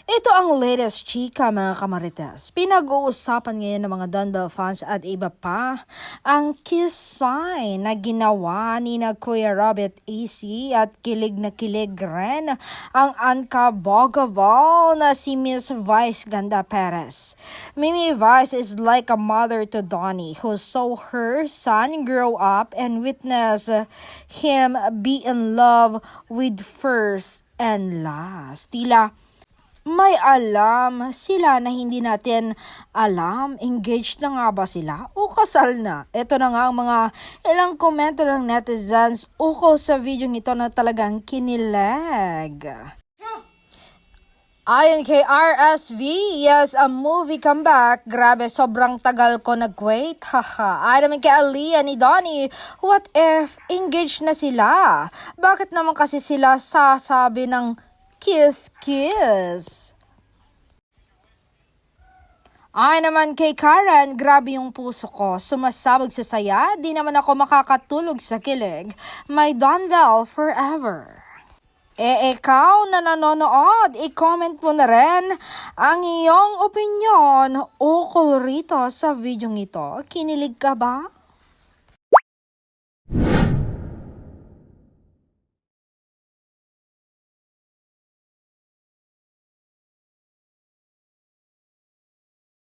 Ito ang latest chika mga kamarites. Pinag-uusapan ngayon ng mga Donbell fans at iba pa ang kiss sign na ginawa ni na Kuya Robert AC at kilig na kilig rin ang unkabogaval na si Miss Vice Ganda Perez. Mimi Vice is like a mother to Donnie who saw her son grow up and witness him be in love with first and last. Tila may alam sila na hindi natin alam, engaged na nga ba sila o kasal na? Ito na nga ang mga ilang komento ng netizens ukol sa video ito na talagang kinilig. Ayon kay RSV, yes, a movie comeback. Grabe, sobrang tagal ko nag-wait. Haha. Ayon naman kay Aliyah ni Donnie, what if engaged na sila? Bakit naman kasi sila sasabi ng kiss? Ay naman kay Karen, grabe yung puso ko. Sumasabog sa saya, di naman ako makakatulog sa kilig. My Donbell forever. Ikaw na nanonood, i-comment mo na rin ang iyong opinion ukol rito sa video ito. Kinilig ka ba?